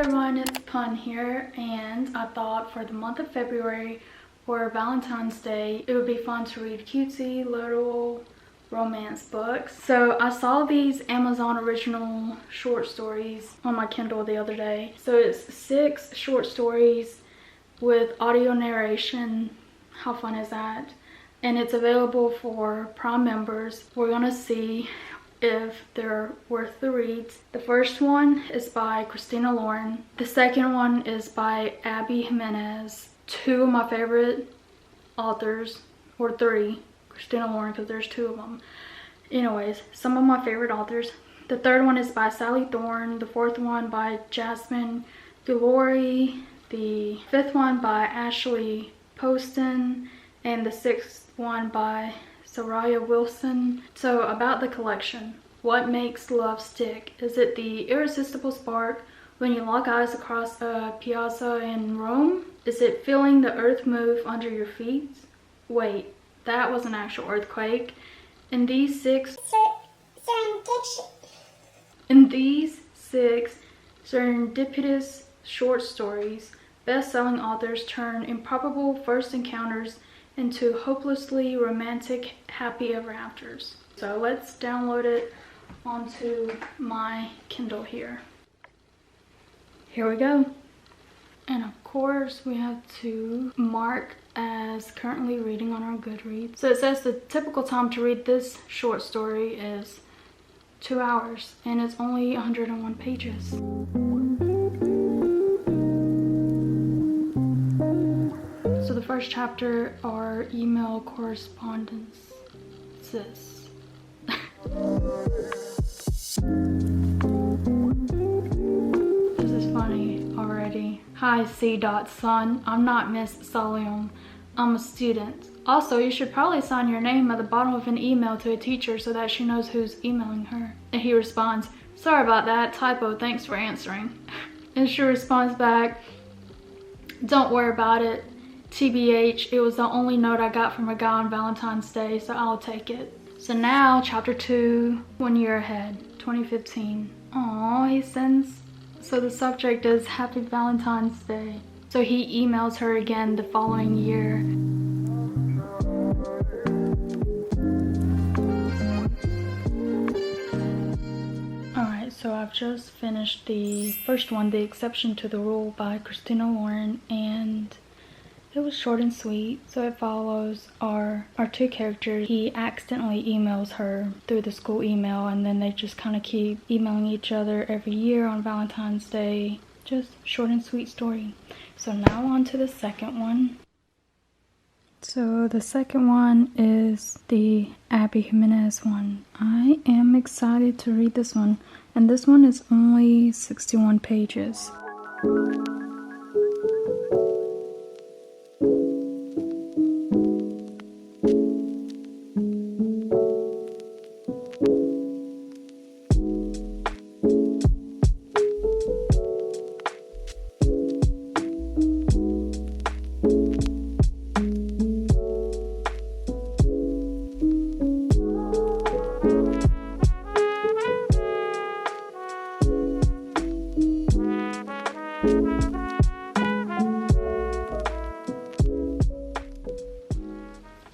everyone, it's Pun here, and I thought for the month of February for Valentine's Day it would be fun to read cutesy little romance books. So I saw these Amazon original short stories on my Kindle the other day. So it's 6 short stories with audio narration. How fun is that? And it's available for Prime members. We're gonna see if they're worth the reads. The first one is by Christina. The second one is by Ali Jimenez. 2 of my favorite authors, or 3. Christina because there's 2 of them. Anyways, some of my favorite authors. The third one is by Thorne. The fourth one by Jasmine, Guillory. The fifth one by Ashley Poston, and the 6th one by Sariah Wilson. So about the collection. What makes love stick? Is it the irresistible spark when you lock eyes across a piazza in Rome? Is it feeling the earth move under your feet? Wait, that was an actual earthquake. In these 6 serendipitous short stories, best-selling authors turn improbable first encounters into hopelessly romantic happy ever afters. So let's download it onto my Kindle here. Here we go. And of course we have to mark as currently reading on our Goodreads. So it says the typical time to read this short story is 2 hours, and it's only 101 pages. So the first chapter are email correspondences. This is funny already. Hi C.Son, I'm not Miss Solium. I'm a student. Also, you should probably sign your name at the bottom of an email to a teacher so that she knows who's emailing her. And he responds, sorry about that, typo, thanks for answering. And she responds back, don't worry about it. TBH, it was the only note I got from a guy on Valentine's Day, so I'll take it. So now, chapter 2, 1 year ahead, 2015. Aww, he sends. So the subject is Happy Valentine's Day. So he emails her again the following year. Alright, so I've just finished the first one, The Exception to the Rule by Christina, and it was short and sweet. So it follows our 2 characters. He accidentally emails her through the school email, and then they just kind of keep emailing each other every year on Valentine's Day. Just short and sweet story. So now on to the second one. So the second one is the Ali Jimenez one. I am excited to read this one, and this one is only 61 pages.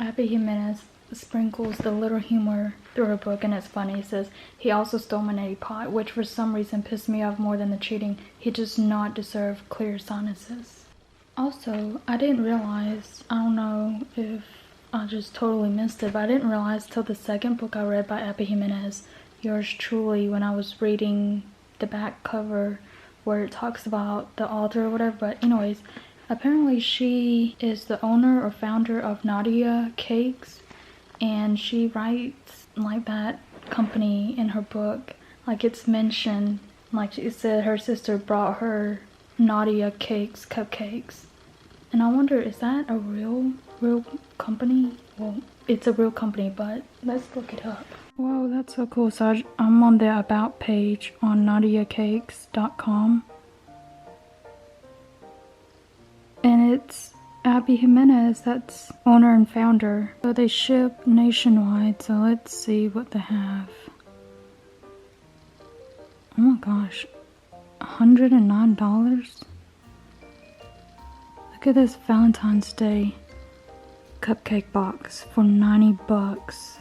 Ali Jimenez sprinkles the little humor through her book, and it's funny. He says, he also stole my neti pot, which for some reason pissed me off more than the cheating. He does not deserve clear sinuses. Also, I didn't realize, I don't know if I just totally missed it, but I didn't realize till the second book I read by Ali Jimenez, Yours Truly, when I was reading the back cover where it talks about the author or whatever. But anyways, apparently she is the owner or founder of Nadia Cakes, and she writes like that company in her book. Like it's mentioned, like she said her sister brought her Nadia Cakes cupcakes. And I wonder, is that a real company? Well, it's a real company, but let's look it up. Whoa, that's so cool. So I'm on the About page on NadiaCakes.com. And it's Ali Jimenez, that's owner and founder. So they ship nationwide, so let's see what they have. Oh my gosh, $109? Look at this Valentine's Day cupcake box for 90 bucks.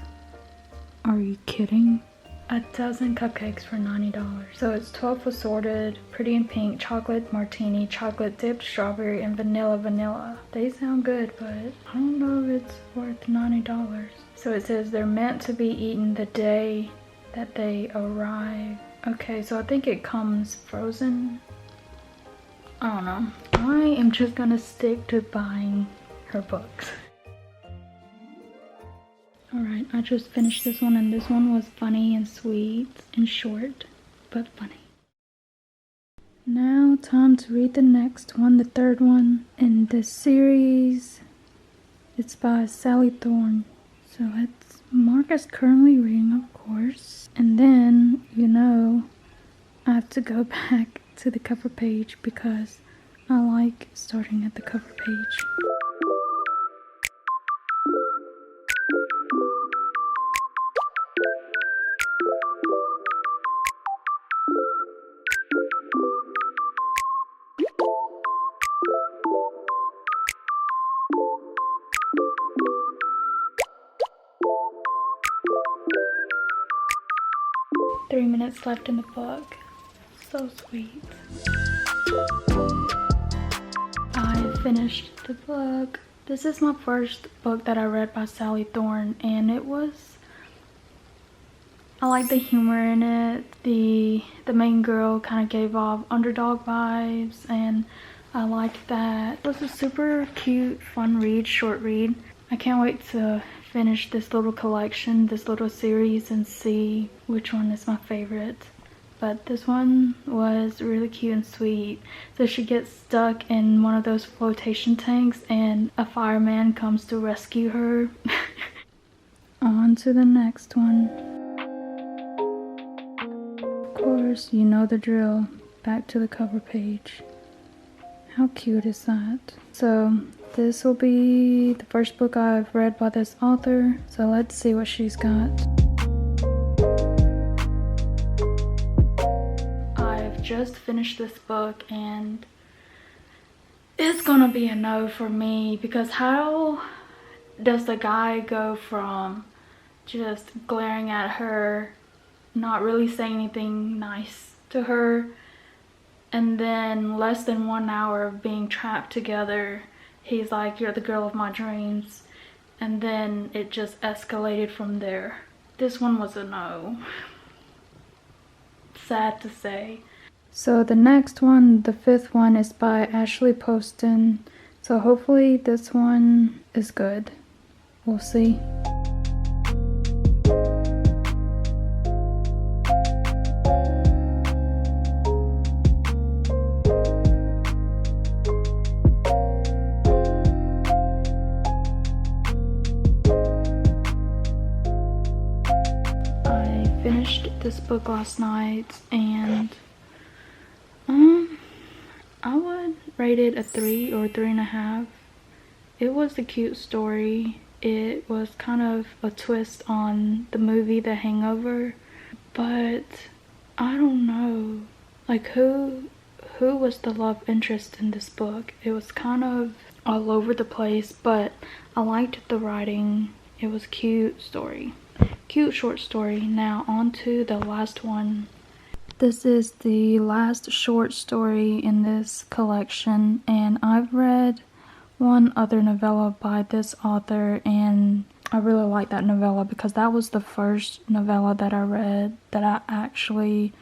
Are you kidding? A dozen cupcakes for $90. So it's 12 assorted, pretty in pink, chocolate martini, chocolate dipped strawberry, and vanilla. They sound good, but I don't know if it's worth $90. So it says they're meant to be eaten the day that they arrive. Okay, so I think it comes frozen. I don't know. I am just gonna stick to buying her books. Alright, I just finished this one, and this one was funny and sweet and short, but funny. Now time to read the next one, the third one in this series. It's by Sally Thorne. So it's Mark is currently reading, of course. And then, you know, I have to go back to the cover page because I like starting at the cover page. Three minutes left in the book. So sweet. I finished the book. This is my first book that I read by Sally Thorne, and I like the humor in it. The main girl kind of gave off underdog vibes, and I liked that. It was a super cute, fun read, short read. I can't wait to finish this little collection, this little series, and see which one is my favorite. But this one was really cute and sweet. So she gets stuck in one of those flotation tanks and a fireman comes to rescue her. On to the next one. Of course, you know the drill. Back to the cover page. How cute is that? So this will be the first book I've read by this author. So let's see what she's got. I've just finished this book and it's gonna be a no for me, because how does the guy go from just glaring at her, not really saying anything nice to her, and then less than 1 hour of being trapped together, he's like, "You're the girl of my dreams," and then it just escalated from there. This one was a no. Sad to say. So the next one, the fifth one, is by Ashley Poston. So hopefully this one is good. We'll see. This book last night, and I would rate it a 3 or 3.5. It was a cute story. It was kind of a twist on the movie The Hangover, but I don't know, like who was the love interest in this book. It was kind of all over the place, but I liked the writing. It was a cute story. Cute short story. Now on to the last one. This is the last short story in this collection, and I've read one other novella by this author, and I really like that novella because that was the first novella that I read that I actually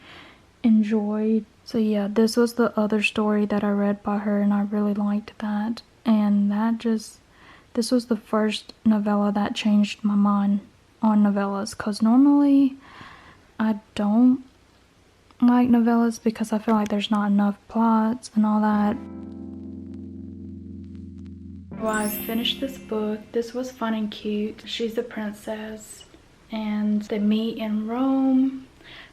enjoyed. So yeah, this was the other story that I read by her, and I really liked that. And this was the first novella that changed my mind on novellas, because normally I don't like novellas because I feel like there's not enough plots and all that. Well, I finished this book. This was fun and cute. She's a princess and they meet in Rome,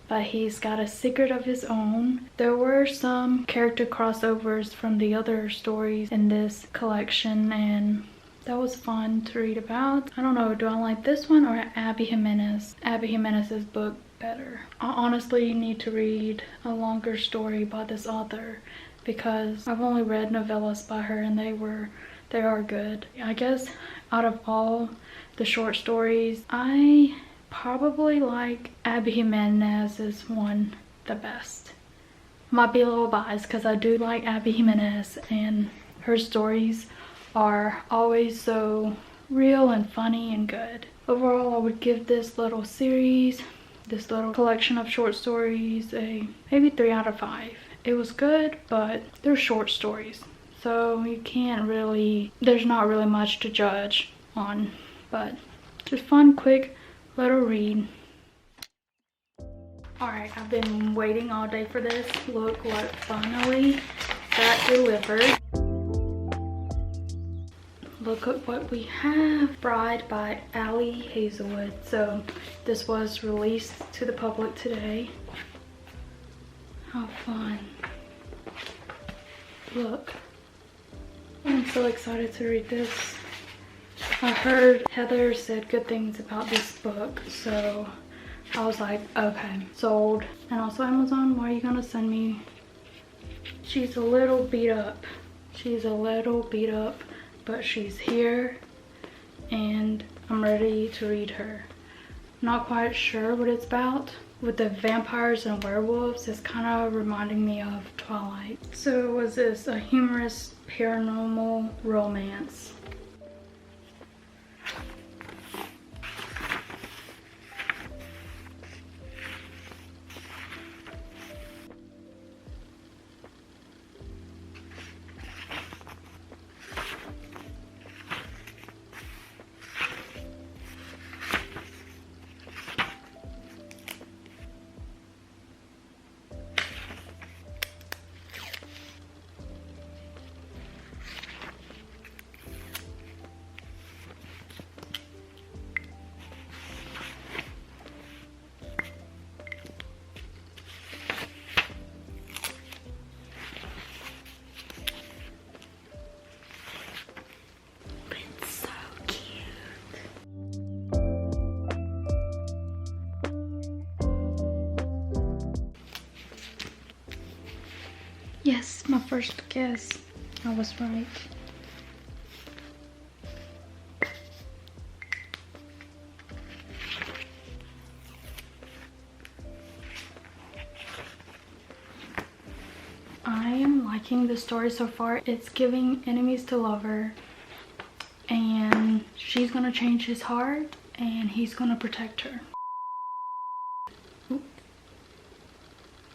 but he's got a secret of his own. There were some character crossovers from the other stories in this collection, and that was fun to read about. I don't know, do I like this one or Abby Jimenez? Abby Jimenez's book, better. I honestly need to read a longer story by this author because I've only read novellas by her and they are good. I guess out of all the short stories, I probably like Abby Jimenez's one the best. Might be a little biased because I do like Abby Jimenez and her stories are always so real and funny and good. Overall, I would give this little series, this little collection of short stories, a maybe 3 out of 5. It was good, but they're short stories, so you can't really, there's not really much to judge on, but just fun, quick little read. Alright, I've been waiting all day for this. Look what finally got delivered. Look at what we have. Bride by Ali Hazelwood. So this was released to the public today. How fun. Look. I'm so excited to read this. I heard Heather said good things about this book, so I was like, okay, sold. And also Amazon, why are you gonna send me? She's a little beat up. She's a little beat up, but she's here and I'm ready to read her. Not quite sure what it's about. With the vampires and werewolves, it's kind of reminding me of Twilight. So was this a humorous paranormal romance? Yes, my first guess. I was right. I am liking the story so far. It's giving enemies to lover, and she's gonna change his heart and he's gonna protect her.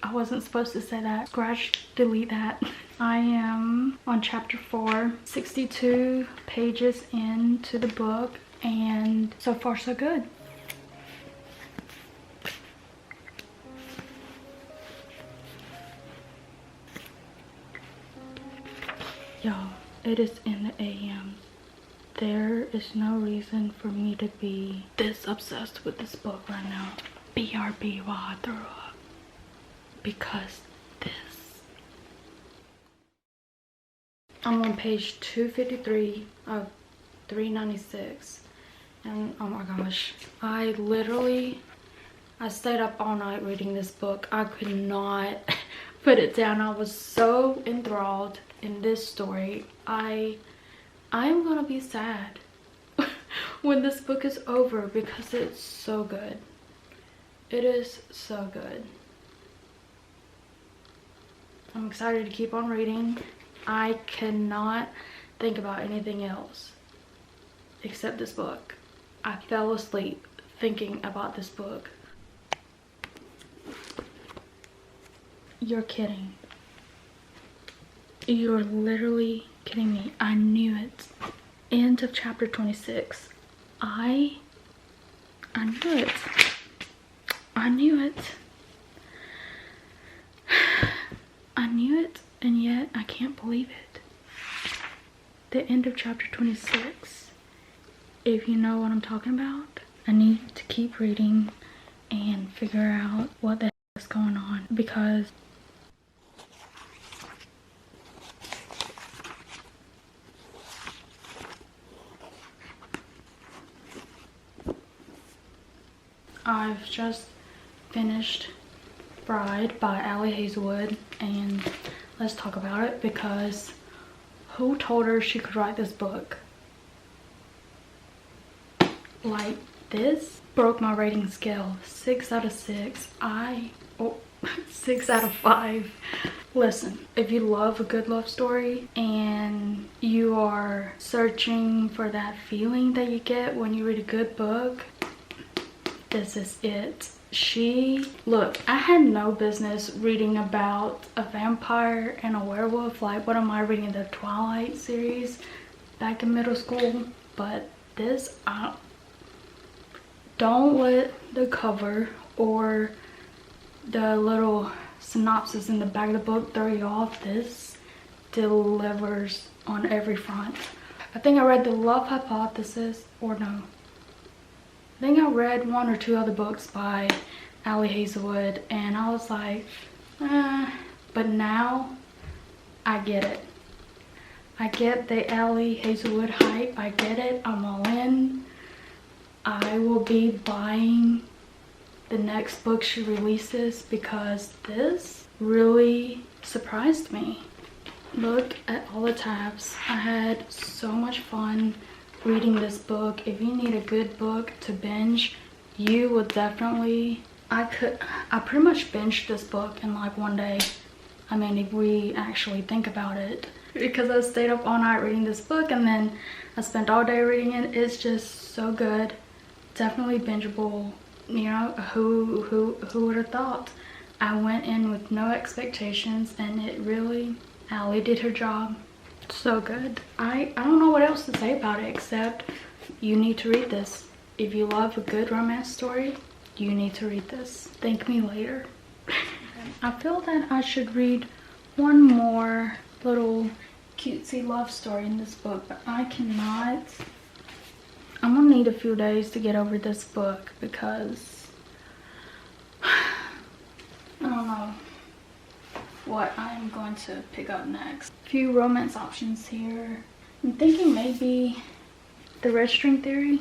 I wasn't supposed to say that. Scratch, delete that. I am on chapter 4, 62 pages into the book, and so far so good. Y'all, it is in the AM. There is no reason for me to be this obsessed with this book right now. BRB while I throw up. Because this. I'm on page 253 of 396, and oh my gosh, I stayed up all night reading this book. I could not put it down. I was so enthralled in this story. I'm gonna be sad when this book is over because it's so good. It is so good. I'm excited to keep on reading. I cannot think about anything else except this book. I fell asleep thinking about this book. You're kidding. You're literally kidding me. I knew it. End of chapter 26. I knew it. I knew it. I knew it, and yet I can't believe it. The end of chapter 26. If you know what I'm talking about, I need to keep reading and figure out what the heck is going on, because I've just finished Bride by Ali Hazelwood, and let's talk about it because who told her she could write this book? Like, this broke my rating scale. 6 out of 6. 6 out of 5. Listen, if you love a good love story and you are searching for that feeling that you get when you read a good book, this is it. Look, I had no business reading about a vampire and a werewolf. Like, what am I reading, the Twilight series back in middle school? But this, don't let the cover or the little synopsis in the back of the book throw you off. This delivers on every front. I think I read The Love Hypothesis, or no, I think I read 1 or 2 other books by Ali Hazelwood, and I was like, but now I get it. I get the Ali Hazelwood hype. I get it. I'm all in. I will be buying the next book she releases because this really surprised me. Look at all the tabs. I had so much fun reading this book. If you need a good book to binge, you will definitely, I pretty much binged this book in like one day. I mean, if we actually think about it, because I stayed up all night reading this book and then I spent all day reading it. It's just so good. Definitely bingeable. You know, who would have thought? I went in with no expectations, and it really, Ali did her job. So good. I don't know what else to say about it except you need to read this. If you love a good romance story, you need to read this. Thank me later. I feel that I should read one more little cutesy love story in this book, but I cannot. I'm gonna need a few days to get over this book because I don't know what I'm going to pick up next. A few romance options here. I'm thinking maybe The Red String Theory.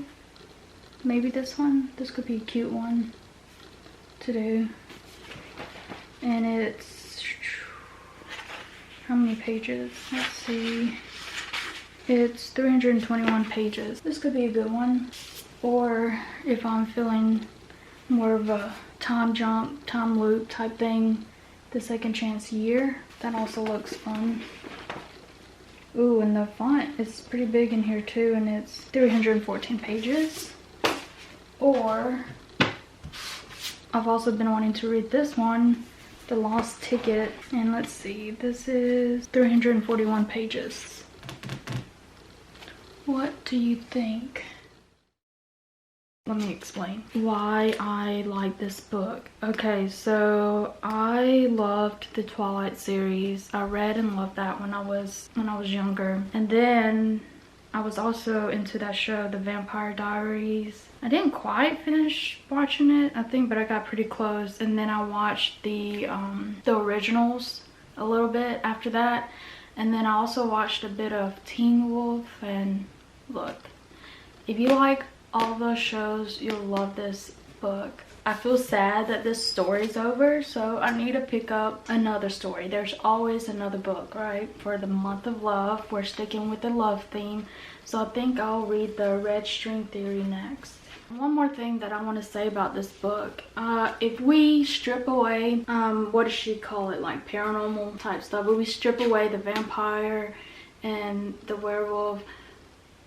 Maybe this one. This could be a cute one to do. And it's, how many pages? Let's see. It's 321 pages. This could be a good one. Or if I'm feeling more of a time jump, time loop type thing, The Second Chance Year. That also looks fun. Ooh, and the font is pretty big in here too, and it's 314 pages. Or I've also been wanting to read this one, The Lost Ticket, and let's see, this is 341 pages. What do you think? Let me explain why I like this book. Okay, so I loved the Twilight series. I read and loved that when I was younger. And then I was also into that show, The Vampire Diaries. I didn't quite finish watching it, I think, but I got pretty close. And then I watched the originals a little bit after that. And then I also watched a bit of Teen Wolf. And look, if you like all those shows, you'll love this book. I feel sad that this story's over, so I need to pick up another story. There's always another book, right? For the month of love, we're sticking with the love theme, so I think I'll read The Red String Theory next. One more thing that I want to say about this book, if we strip away, what does she call it, like paranormal type stuff, if we strip away the vampire and the werewolf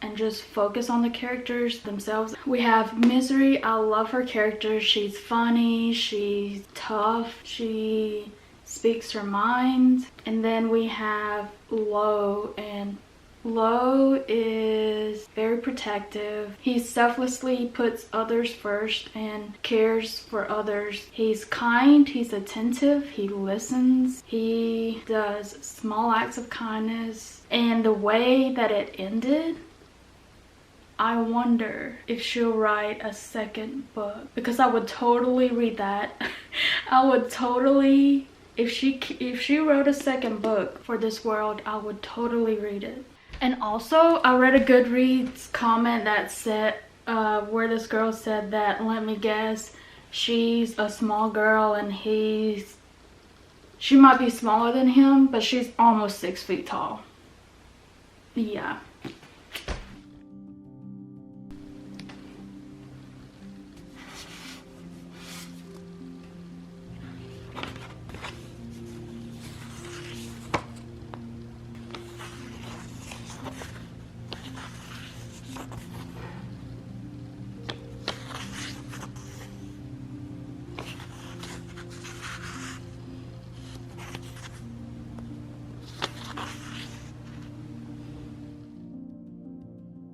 and just focus on the characters themselves. We have Misery. I love her character. She's funny, she's tough, she speaks her mind. And then we have Lo, and Lo is very protective. He selflessly puts others first and cares for others. He's kind, he's attentive, he listens, he does small acts of kindness. And the way that it ended, I wonder if she'll write a second book, because I would totally read that. I would totally, if she wrote a second book for this world, I would totally read it. And also, I read a Goodreads comment that said, where this girl said that, let me guess, she's a small girl and she might be smaller than him, but she's almost 6 feet tall. Yeah.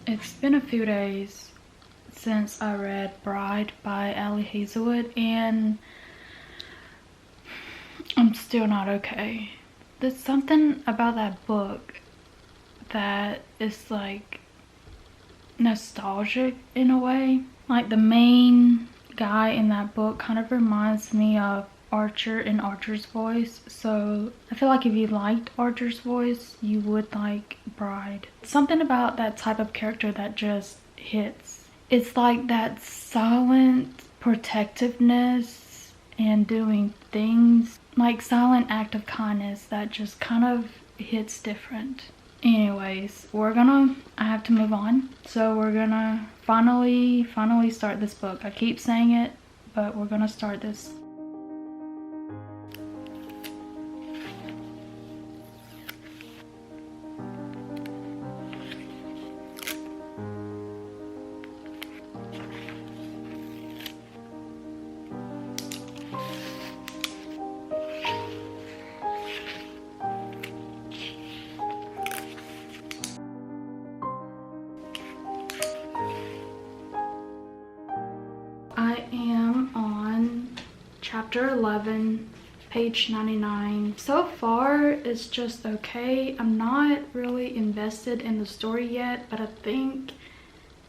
It's been a few days since I read Bride by Ali Hazelwood, and I'm still not okay. There's something about that book that is like nostalgic in a way. Like the main guy in that book kind of reminds me of Archer in Archer's Voice, so I feel like if you liked Archer's Voice, you would like Bride. Something about that type of character that just hits. It's like that silent protectiveness and doing things, like silent act of kindness that just kind of hits different. Anyways, I have to move on, so we're gonna finally start this book. I keep saying it, but we're gonna start this. I am on chapter 11, page 99. So far, it's just okay. I'm not really invested in the story yet, but I think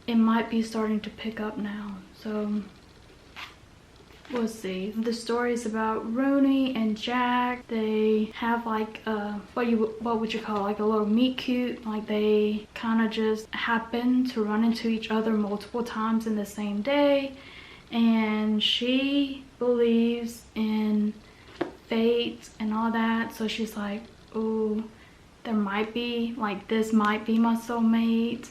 it might be starting to pick up now. So we'll see. The story is about Rooney and Jack. They have like a, what would you call it? Like a little meet cute. Like they kind of just happen to run into each other multiple times in the same day. And she believes in fate and all that, so she's like, oh, there might be, like, this might be my soulmate.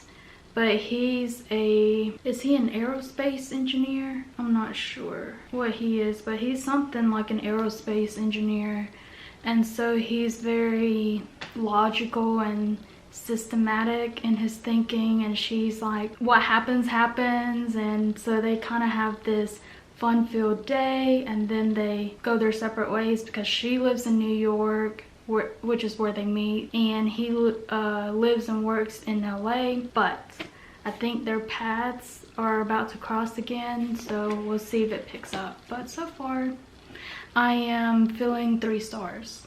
But is he an aerospace engineer? I'm not sure what he is, but he's something like an aerospace engineer, and so he's very logical and systematic in his thinking, and she's like, what happens happens. And so they kind of have this fun-filled day, and then they go their separate ways because she lives in New York, which is where they meet, and he lives and works in LA. But I think their paths are about to cross again, so we'll see if it picks up. But so far I am feeling 3 stars,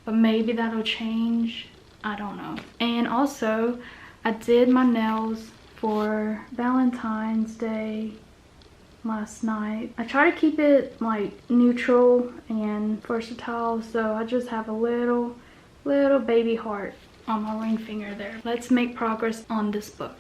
but maybe that'll change. I don't know. And also, I did my nails for Valentine's Day last night. I try to keep it like neutral and versatile, so I just have a little baby heart on my ring finger there. Let's make progress on this book.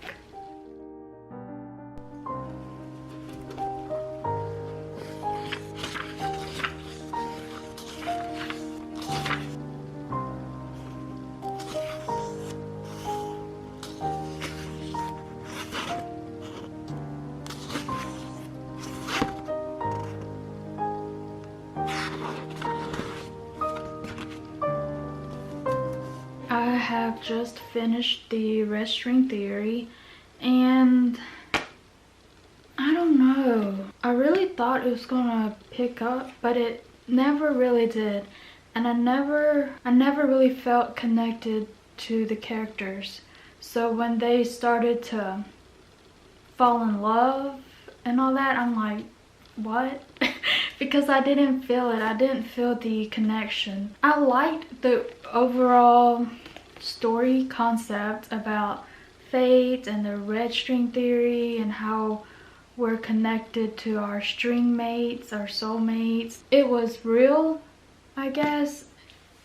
I have just finished the red string theory, and I don't know. I really thought it was gonna pick up, but it never really did. And I never really felt connected to the characters. So when they started to fall in love and all that, I'm like, what? Because I didn't feel it. I didn't feel the connection. I liked the overall story concept about fate and the red string theory and how we're connected to our string mates, our soulmates. It was real, I guess,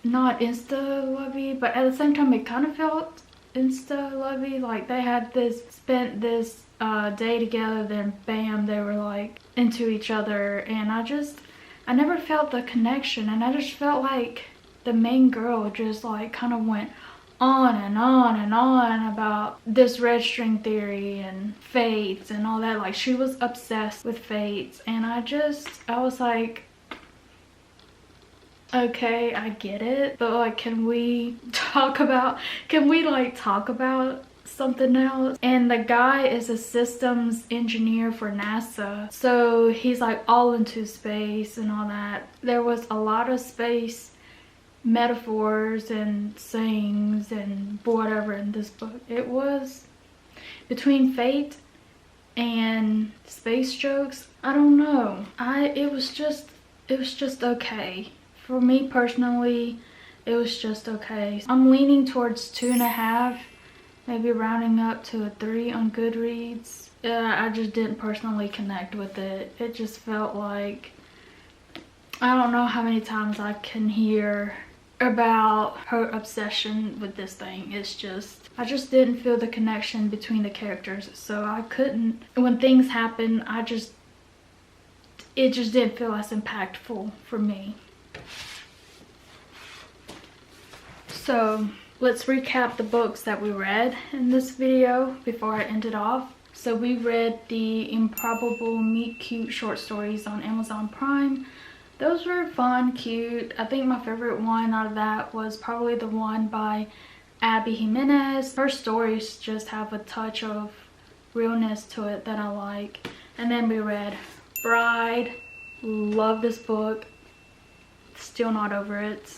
not insta lovey, but at the same time it kind of felt insta lovey. Like they had spent this day together, then bam, they were like into each other, and I never felt the connection, and I just felt like the main girl just like kind of went on and on and on about this red string theory and fates and all that. Like she was obsessed with fates, and I was like, okay, I get it, but like can we talk about something else? And the guy is a systems engineer for NASA, so he's like all into space and all that. There was a lot of space metaphors and sayings and whatever in this book. It was between fate and space jokes. I don't know. It was just okay. For me personally, it was just okay. I'm leaning towards 2.5, maybe rounding up to a 3 on Goodreads. I just didn't personally connect with it. It just felt like, I don't know how many times I can hear about her obsession with this thing. I just didn't feel the connection between the characters, so I couldn't, when things happen, it just didn't feel as impactful for me. So let's recap the books that we read in this video before I end it off. So we read the Improbable Meet Cute short stories on Amazon Prime. Those were fun, cute. I think my favorite one out of that was probably the one by Ali Jimenez. Her stories just have a touch of realness to it that I like. And then we read Bride. Love this book. Still not over it.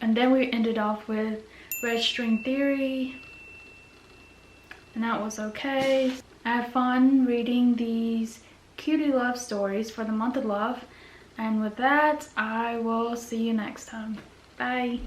And then we ended off with Red String Theory. And that was okay. I had fun reading these cutie love stories for the month of love. And with that, I will see you next time. Bye.